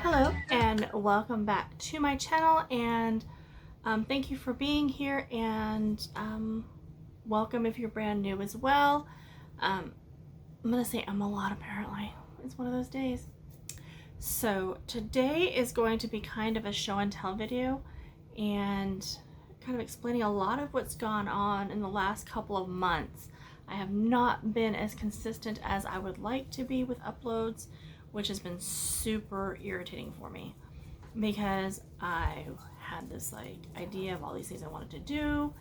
Hello and welcome back to my channel, and thank you for being here, and welcome if you're brand new as well. I'm gonna say I'm a lot, apparently. It's one of those days. So today is going to be kind of a show and tell video and kind of explaining a lot of what's gone on in the last couple of months. I have not been as consistent as I would like to be with uploads, which has been super irritating for me because I had this idea of all these things I wanted to do,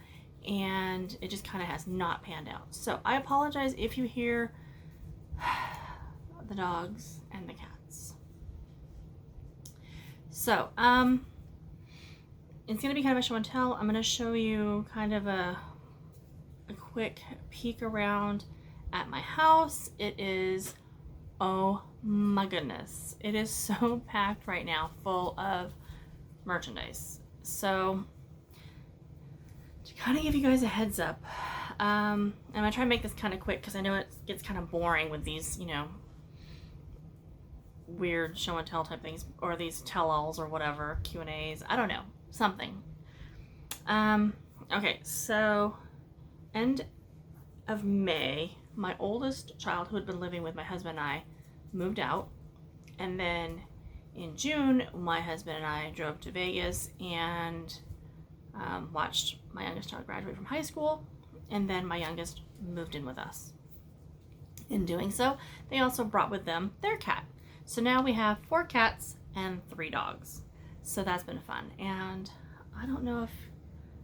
and it just kind of has not panned out. So I apologize if you hear the dogs and the cats. So it's gonna be kind of a show and tell. I'm gonna show you kind of a quick peek around at my house. It is, oh my goodness, it is so packed right now, full of merchandise. So to kind of give you guys a heads up, I'm gonna try and make this kind of quick because I know it gets kind of boring with these, weird show and tell type things, or these tell-alls or whatever, Q&As, I don't know, something. Okay, so end of May, my oldest child, who had been living with my husband and I, moved out. And then in June, my husband and I drove to Vegas and watched my youngest child graduate from high school. And then my youngest moved in with us. In doing so, they also brought with them their cat. So now we have 4 cats and 3 dogs. So that's been fun. And I don't know if,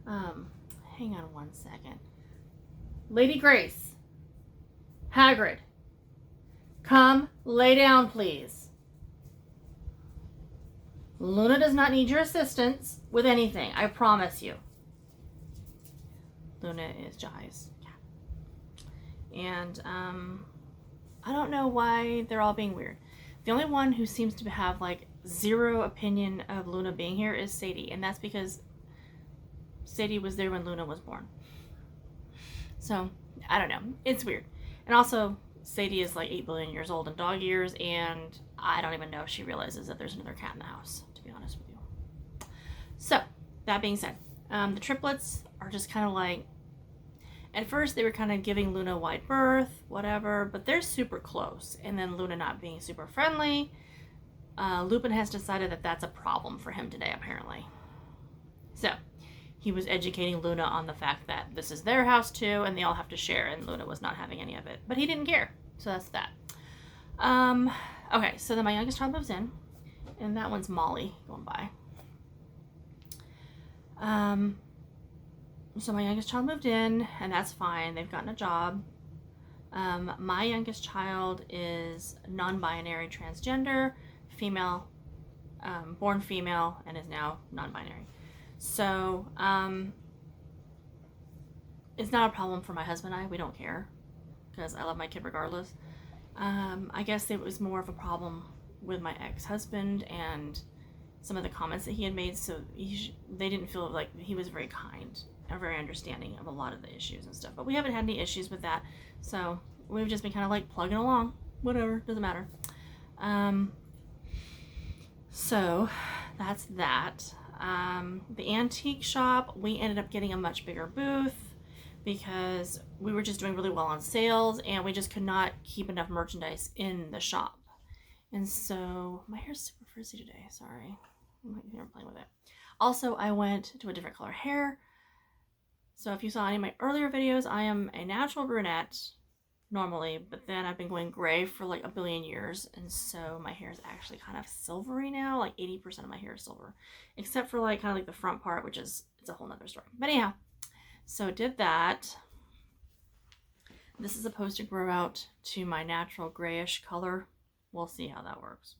hang on one second. Lady Grace, Hagrid, come lay down, please. Luna does not need your assistance with anything, I promise you. Luna is Jai's cat. And I don't know why they're all being weird. The only one who seems to have zero opinion of Luna being here is Sadie, and that's because Sadie was there when Luna was born. So, I don't know. It's weird. And also, Sadie is 8 billion years old in dog years, and I don't even know if she realizes that there's another cat in the house, to be honest with you. So, that being said, the triplets are just kind of at first they were kind of giving Luna a wide berth, whatever, but they're super close. And then Luna not being super friendly, Lupin has decided that that's a problem for him today, apparently. So, he was educating Luna on the fact that this is their house too, and they all have to share, and Luna was not having any of it. But he didn't care, so that's that. Okay, so then my youngest child moves in, and that one's Molly going by. So my youngest child moved in, and that's fine. They've gotten a job. My youngest child is non-binary transgender, female, born female, and is now non-binary. So, it's not a problem for my husband and I. We don't care, because I love my kid regardless. I guess it was more of a problem with my ex-husband and some of the comments that he had made, so they didn't feel like he was very kind or very understanding of a lot of the issues and stuff. But we haven't had any issues with that, so we've just been kind of plugging along. Whatever, doesn't matter. So that's that. The antique shop, we ended up getting a much bigger booth because we were just doing really well on sales, and we just could not keep enough merchandise in the shop. And so my hair's super frizzy today, sorry. I'm here playing with it. Also, I went to a different color hair. So if you saw any of my earlier videos, I am a natural brunette normally, but then I've been going gray for a billion years, and so my hair is actually kind of silvery now. 80% of my hair is silver, except for kind of the front part, which is, it's a whole nother story. But anyhow, so did that. This is supposed to grow out to my natural grayish color. We'll see how that works.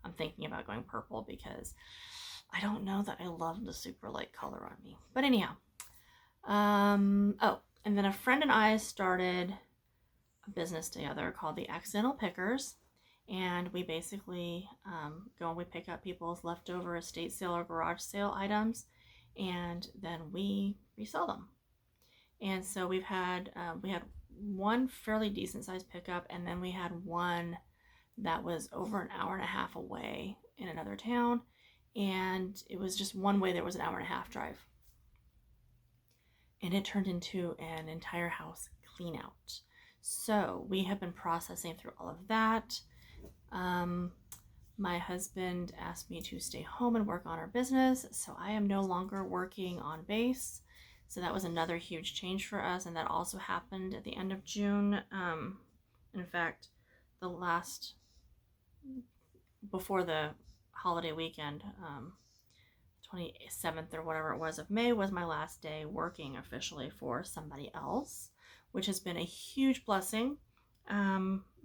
I'm thinking about going purple because I don't know that I love the super light color on me. But anyhow, oh, and then a friend and I started a business together called the Accidental Pickers, and we basically go and we pick up people's leftover estate sale or garage sale items, and then we resell them. And so we had one fairly decent sized pickup, and then we had one that was over an hour and a half away in another town, and it was just one way. There was an hour and a half drive, and it turned into an entire house clean out. So we have been processing through all of that. My husband asked me to stay home and work on our business, so I am no longer working on base. So that was another huge change for us, and that also happened at the end of June. In fact, the last, before the holiday weekend, 27th or whatever it was of May was my last day working officially for somebody else, which has been a huge blessing,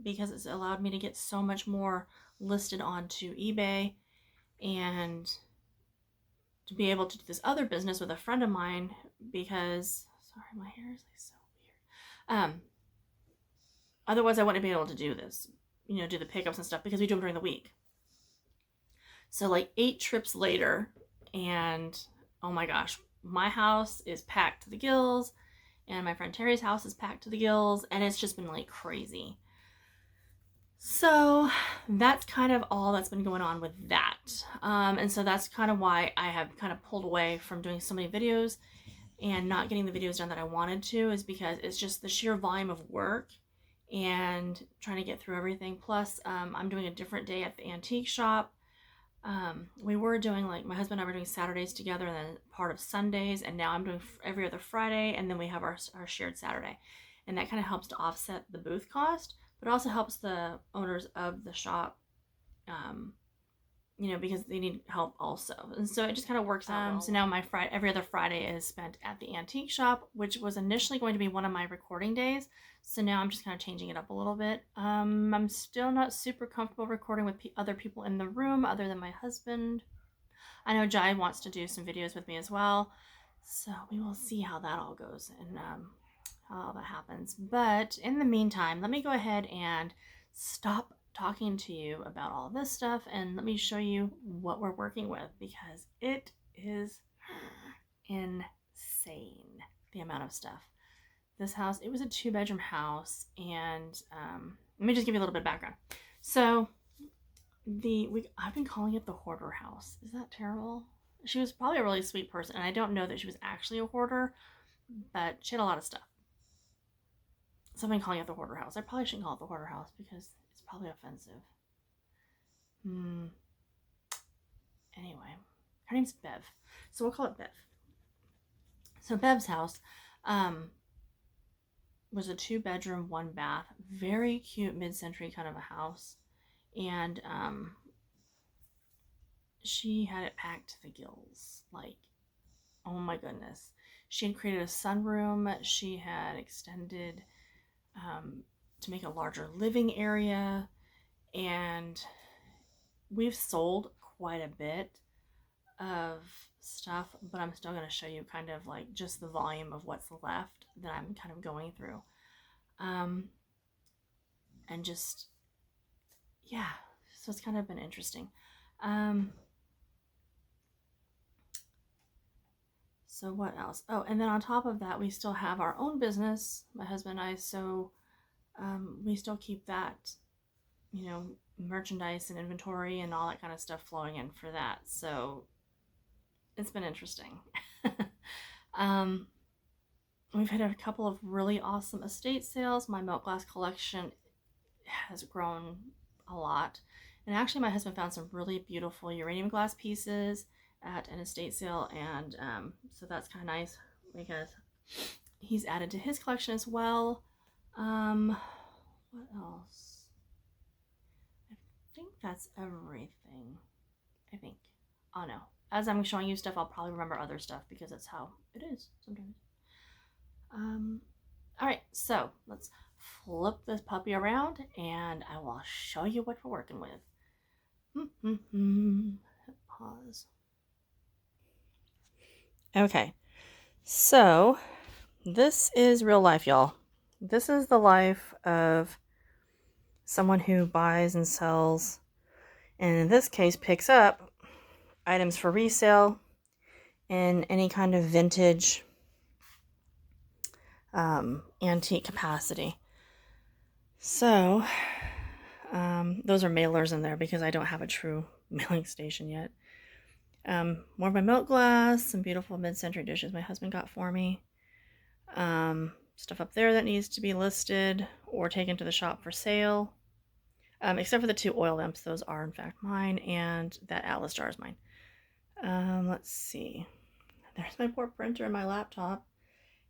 because it's allowed me to get so much more listed onto eBay, and to be able to do this other business with a friend of mine, because sorry, my hair is like so weird. Otherwise I wouldn't be able to do this, do the pickups and stuff, because we do them during the week. So like 8 trips later, and oh my gosh, my house is packed to the gills, and my friend Terry's house is packed to the gills, and it's just been like crazy. So that's kind of all that's been going on with that. And so that's kind of why I have kind of pulled away from doing so many videos and not getting the videos done that I wanted to, is because it's just the sheer volume of work and trying to get through everything. Plus, I'm doing a different day at the antique shop. We were doing, like, my husband and I were doing Saturdays together, and then part of Sundays, and now I'm doing every other Friday, and then we have our shared Saturday. And that kind of helps to offset the booth cost, but also helps the owners of the shop, because they need help also. And so it just kind of works out well. So now my every other Friday is spent at the antique shop, which was initially going to be one of my recording days. So now I'm just kind of changing it up a little bit. I'm still not super comfortable recording with other people in the room other than my husband. I know Jai wants to do some videos with me as well. So we will see how that all goes and how all that happens. But in the meantime, let me go ahead and stop talking to you about all this stuff, and let me show you what we're working with, because it is insane, the amount of stuff. This house, it was a 2-bedroom house, and let me just give you a little bit of background. So I've been calling it the hoarder house. Is that terrible? She was probably a really sweet person, and I don't know that she was actually a hoarder, but she had a lot of stuff. So I've been calling it the hoarder house. I probably shouldn't call it the hoarder house, because it's probably offensive. Anyway, her name's Bev, so we'll call it Bev. So Bev's house was a 2-bedroom, 1-bath, very cute mid-century kind of a house, and she had it packed to the gills. Like, oh my goodness. She had created a sunroom. She had extended to make a larger living area, and we've sold quite a bit of stuff, but I'm still going to show you kind of like just the volume of what's left that I'm kind of going through, and just, yeah, so it's kind of been interesting. So what else? Oh, and then on top of that, we still have our own business, my husband and I, so we still keep that, merchandise and inventory and all that kind of stuff flowing in for that. So it's been interesting. We've had a couple of really awesome estate sales. My milk glass collection has grown a lot. And actually my husband found some really beautiful uranium glass pieces at an estate sale, and so that's kind of nice because he's added to his collection as well. What else? I think that's everything. I think. Oh no. As I'm showing you stuff, I'll probably remember other stuff because that's how it is sometimes. Alright, so let's flip this puppy around and I will show you what we're working with. Pause. Okay, so this is real life, y'all. This is the life of someone who buys and sells, and in this case picks up items for resale in any kind of vintage antique capacity. So those are mailers in there because I don't have a true mailing station yet. More of my milk glass, some beautiful mid-century dishes my husband got for me. Stuff up there that needs to be listed or taken to the shop for sale. Except for the 2 oil lamps, those are in fact mine, and that Atlas jar is mine. Let's see. There's my poor printer and my laptop.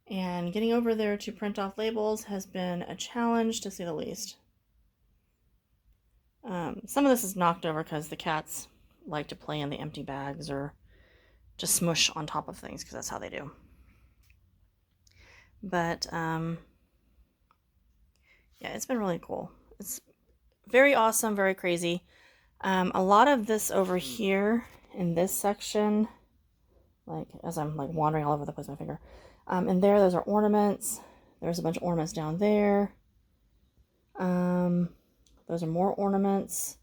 And getting over there to print off labels has been a challenge, to say the least. Some of this is knocked over because the cats like to play in the empty bags or just smush on top of things because that's how they do. But yeah, it's been really cool. It's very awesome, very crazy. A lot of this over here in this section, like as I'm like wandering all over the place with my finger, and there, those are ornaments. There's a bunch of ornaments down there. Those are more ornaments.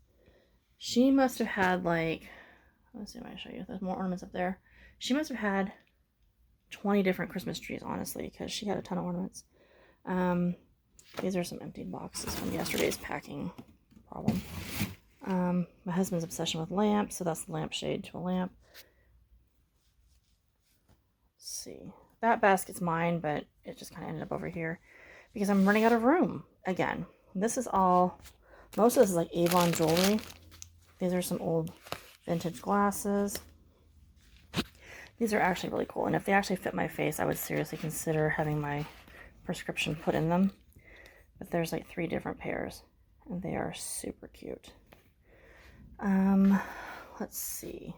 She must have had like, let's see if I can show you. There's more ornaments up there. She must have had 20 different Christmas trees, honestly, because she had a ton of ornaments. These are some emptied boxes from yesterday's packing problem. My husband's obsession with lamps, so that's the lampshade to a lamp. Let's see. That basket's mine, but it just kind of ended up over here because I'm running out of room again. This is all, most of this is like Avon jewelry. These are some old vintage glasses. These are actually really cool, and if they actually fit my face, I would seriously consider having my prescription put in them. But there's like 3 different pairs, and they are super cute. Let's see.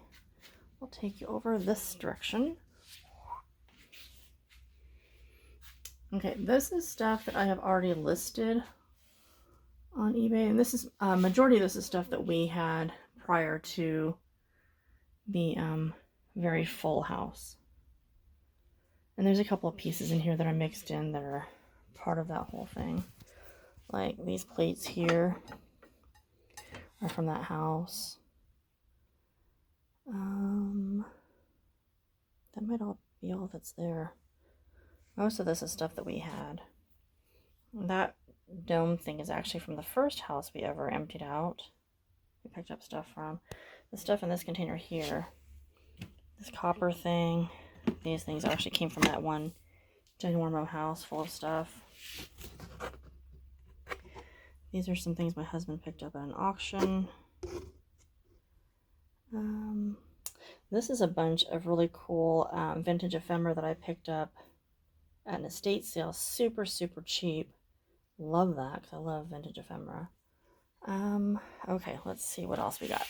I'll take you over this direction. Okay, this is stuff that I have already listed on eBay, and this is majority of this is stuff that we had prior to the very full house. And there's a couple of pieces in here that are mixed in that are part of that whole thing. Like these plates here are from that house. That might all be all that's there. Most of this is stuff that we had. That dome thing is actually from the first house we ever emptied out. We picked up stuff from. The stuff in this container here, this copper thing, these things actually came from that one ginormo house full of stuff. These are some things my husband picked up at an auction. This is a bunch of really cool vintage ephemera that I picked up at an estate sale. Super, super cheap. Love that because I love vintage ephemera. Okay, let's see what else we got.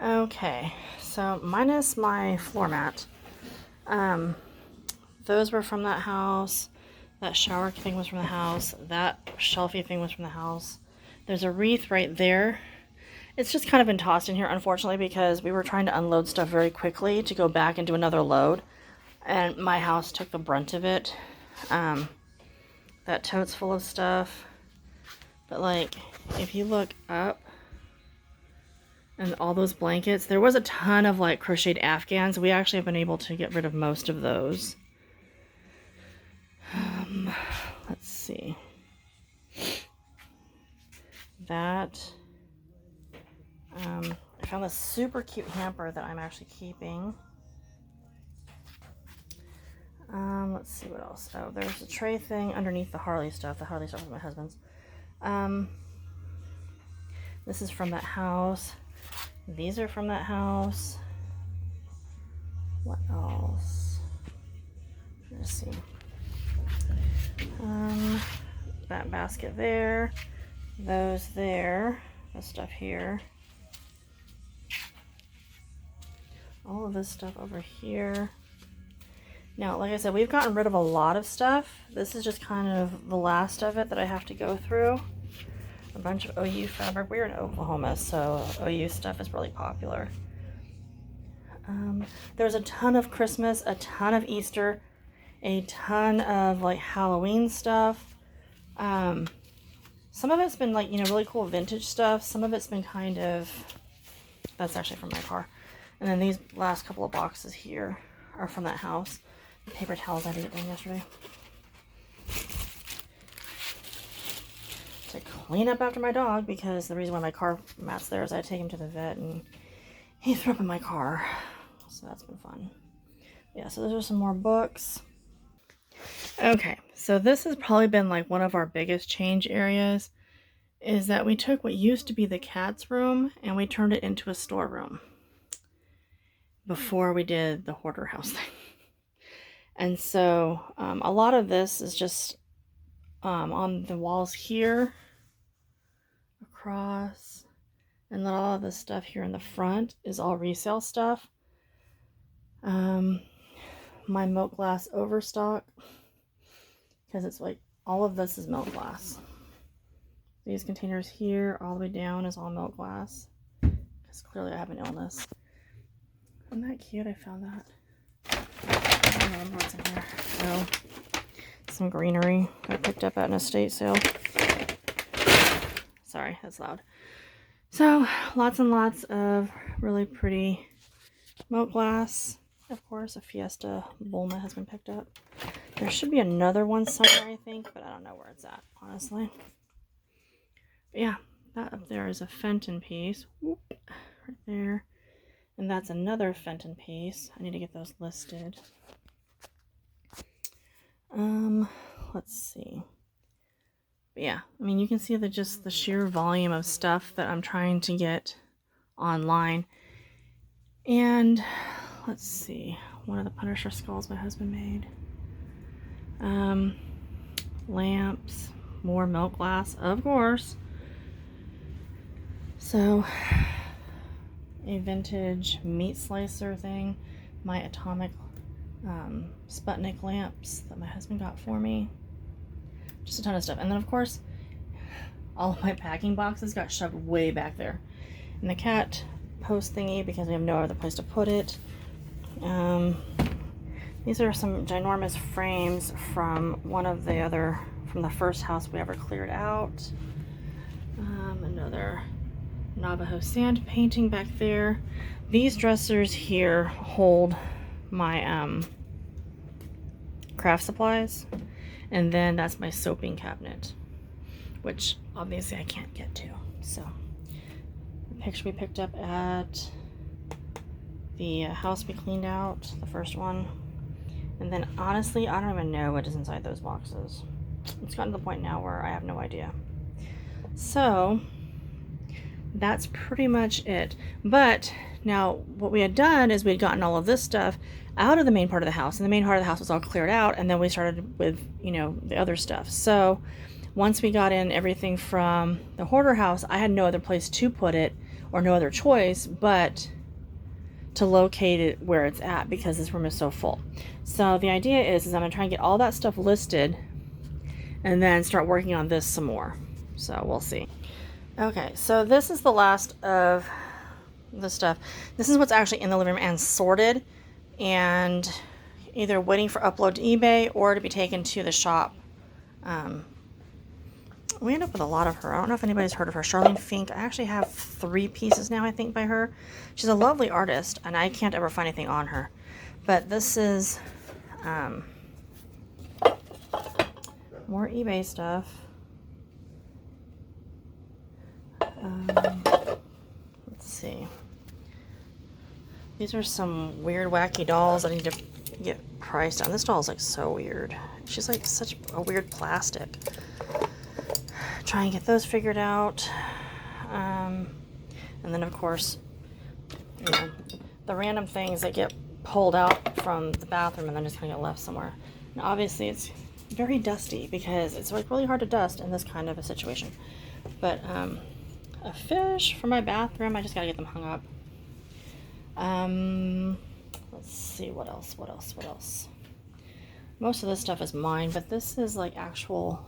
Okay, so minus my floor mat. Those were from that house. That shower thing was from the house. That shelfie thing was from the house. There's a wreath right there. It's just kind of been tossed in here, unfortunately, because we were trying to unload stuff very quickly to go back and do another load. And my house took the brunt of it. That tote's full of stuff. But, like, if you look up, and all those blankets, there was a ton of, like, crocheted Afghans. We actually have been able to get rid of most of those. Let's see. That. I found this super cute hamper that I'm actually keeping. Let's see what else. Oh, there's a tray thing underneath the Harley stuff. The Harley stuff was my husband's. This is from that house. These are from that house. What else? Let's see. That basket there. Those there. The stuff here. All of this stuff over here. Now, like I said, we've gotten rid of a lot of stuff. This is just kind of the last of it that I have to go through. A bunch of OU fabric. We're in Oklahoma, so OU stuff is really popular. There's a ton of Christmas, a ton of Easter, a ton of like Halloween stuff. Some of it's been like, you know, really cool vintage stuff. Some of it's been kind of, that's actually from my car. And then these last couple of boxes here are from that house. paper towels I had to get done yesterday. To clean up after my dog, because the reason why my car mat's there is I had to take him to the vet and he threw up in my car. So that's been fun. Yeah, so those are some more books. Okay, so this has probably been like one of our biggest change areas, is that we took what used to be the cat's room and we turned it into a storeroom before we did the hoarder house thing. And so a lot of this is just on the walls here, across, and then all of this stuff here in the front is all resale stuff. My milk glass overstock, because it's like all of this is milk glass. These containers here all the way down is all milk glass, because clearly I have an illness. Isn't that cute? I found that. I don't remember what's in here. Oh, some greenery I picked up at an estate sale. Sorry, that's loud. So lots and lots of really pretty milk glass. Of course, a Fiesta Bulma has been picked up. There should be another one somewhere, I think, but I don't know where it's at, honestly. But yeah, that up there is a Fenton piece. Whoop, right there. And that's another Fenton piece. I need to get those listed. Let's see. But yeah, I mean, you can see just the sheer volume of stuff that I'm trying to get online. And let's see, one of the Punisher skulls my husband made. Lamps, more milk glass, of course. So, a vintage meat slicer thing, my atomic Sputnik lamps that my husband got for me. Just a ton of stuff. And then, of course, all of my packing boxes got shoved way back there. And the cat post thingy, because we have no other place to put it. These are some ginormous frames from from the first house we ever cleared out. Another Navajo sand painting back there. These dressers here hold my craft supplies, and then that's my soaping cabinet, which obviously I can't get to. So the picture we picked up at the house we cleaned out, the first one. And then honestly, I don't even know what is inside those boxes. It's gotten to the point now where I have no idea. So that's pretty much it. But now what we had done is we had gotten all of this stuff out of the main part of the house, and the main part of the house was all cleared out, and then we started with, you know, the other stuff. So once we got in everything from the hoarder house, I had no other place to put it, or no other choice but to locate it where it's at, because this room is so full. So the idea is I'm gonna try and get all that stuff listed and then start working on this some more. So we'll see. Okay, so this is the last of the stuff. This is what's actually in the living room and sorted, and either waiting for upload to eBay or to be taken to the shop. We end up with a lot of her. I don't know if anybody's heard of her. Charlene Fink. I actually have 3 pieces now, I think, by her. She's a lovely artist, and I can't ever find anything on her. But this is more eBay stuff. Let's see. These are some weird, wacky dolls I need to get priced on. This doll is like so weird. She's like such a weird plastic. Try and get those figured out. And then, of course, you know, the random things that get pulled out from the bathroom and then just kind of get left somewhere. And obviously, it's very dusty because it's like really hard to dust in this kind of a situation. But a fish for my bathroom, I just gotta get them hung up. Let's see, what else? Most of this stuff is mine, but this is like actual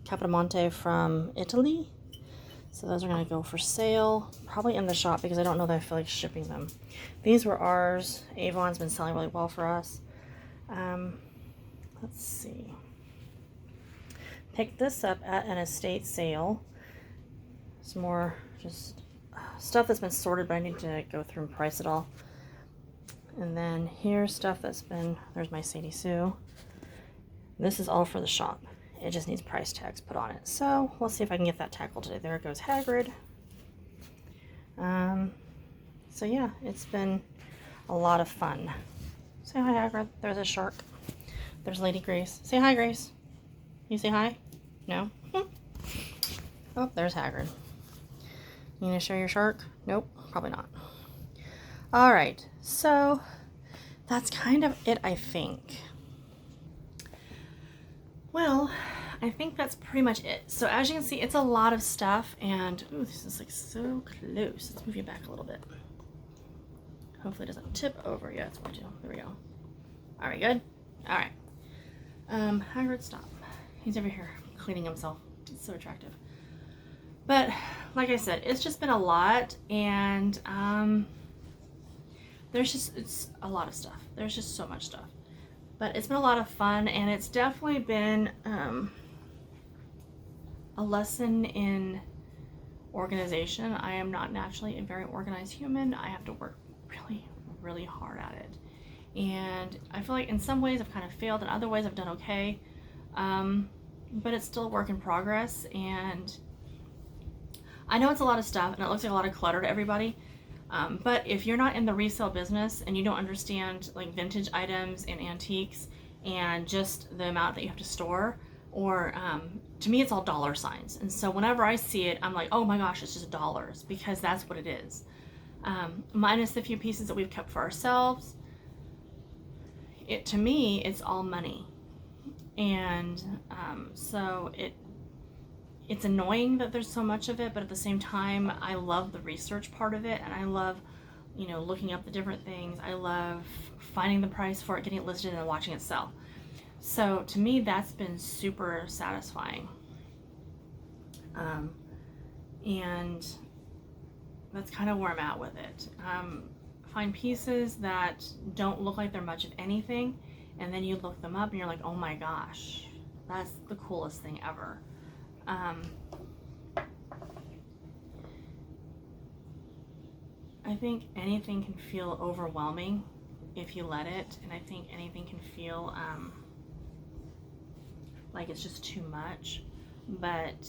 Capodimonte from Italy. So those are going to go for sale, probably in the shop, because I don't know that I feel like shipping them. These were ours. Avon's been selling really well for us. Let's see. Picked this up at an estate sale. Some more just stuff that's been sorted, but I need to go through and price it all. And then here's stuff that's been, there's my Sadie Sue. This is all for the shop. It just needs price tags put on it. So we'll see if I can get that tackled today. There goes Hagrid. So yeah, it's been a lot of fun. Say hi, Hagrid. There's a shark. There's Lady Grace. Say hi, Grace. You say hi? No? Oh, there's Hagrid. You gonna show your shark? Nope, probably not. All right, so that's kind of it, I think. Well, I think that's pretty much it. So as you can see, it's a lot of stuff, and ooh, this is like so close. Let's move you back a little bit. Hopefully it doesn't tip over. Yeah, it's going to. There we go. All right, good. All right. Hagrid, stop. He's over here cleaning himself. It's so attractive. But like I said, it's just been a lot, and it's a lot of stuff. There's just so much stuff. But it's been a lot of fun, and it's definitely been a lesson in organization. I am not naturally a very organized human. I have to work really, really hard at it. And I feel like in some ways I've kind of failed, in other ways I've done okay. But it's still a work in progress, and I know it's a lot of stuff, and it looks like a lot of clutter to everybody. But if you're not in the resale business and you don't understand like vintage items and antiques and just the amount that you have to store, or to me it's all dollar signs. And so whenever I see it, I'm like, oh my gosh, it's just dollars, because that's what it is. Minus the few pieces that we've kept for ourselves, to me, it's all money. And so it's annoying that there's so much of it, but at the same time, I love the research part of it, and I love, looking up the different things. I love finding the price for it, getting it listed, and then watching it sell. So to me, that's been super satisfying. And that's kind of where I'm at with it. Find pieces that don't look like they're much of anything, and then you look them up and you're like, oh my gosh, that's the coolest thing ever. I think anything can feel overwhelming if you let it, and I think anything can feel like it's just too much. But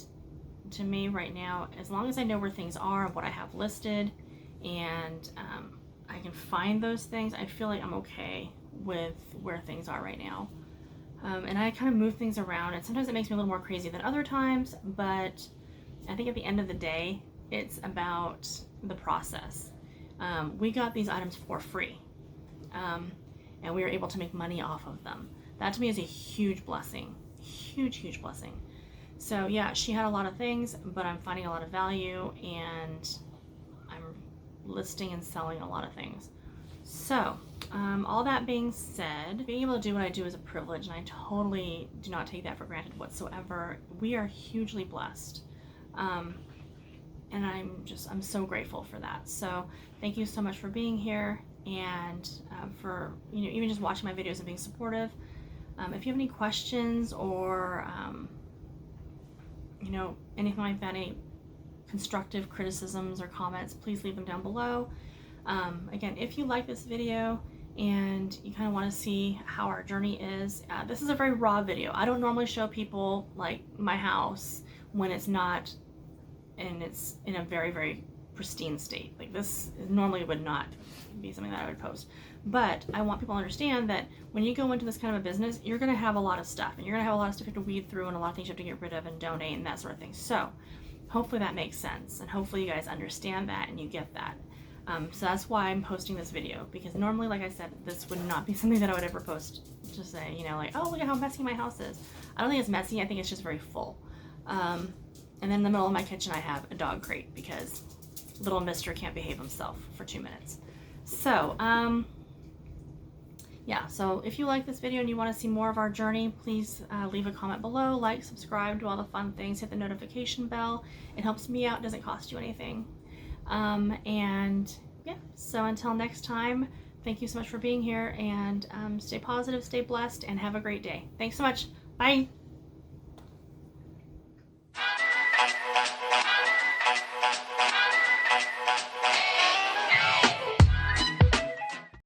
to me right now, as long as I know where things are and what I have listed, and I can find those things, I feel like I'm okay with where things are right now. And I kind of move things around, and sometimes it makes me a little more crazy than other times, but I think at the end of the day, it's about the process. We got these items for free, and we were able to make money off of them. That to me is a huge blessing. Huge blessing. So yeah, she had a lot of things, but I'm finding a lot of value, and I'm listing and selling a lot of things. So all that being said, being able to do what I do is a privilege, and I totally do not take that for granted whatsoever. We are hugely blessed, and I'm so grateful for that. So thank you so much for being here, and for even just watching my videos and being supportive. If you have any questions or anything like that, any constructive criticisms or comments, please leave them down below. Again, if you like this video and you kind of want to see how our journey is, this is a very raw video. I don't normally show people like my house when it's not, and it's in a very, very pristine state. Like this normally would not be something that I would post. But I want people to understand that when you go into this kind of a business, you're going to have a lot of stuff, and you're going to have a lot of stuff you have to weed through, and a lot of things you have to get rid of and donate and that sort of thing. So hopefully that makes sense, and hopefully you guys understand that and you get that. So that's why I'm posting this video, because normally, like I said, this would not be something that I would ever post to say, like, oh, look at how messy my house is. I don't think it's messy. I think it's just very full. And then in the middle of my kitchen, I have a dog crate because little mister can't behave himself for 2 minutes. So, yeah, so if you like this video and you want to see more of our journey, please leave a comment below, like, subscribe, do all the fun things, hit the notification bell. It helps me out, doesn't cost you anything. And yeah, so until next time, thank you so much for being here, and stay positive, stay blessed, and have a great day. Thanks so much. Bye.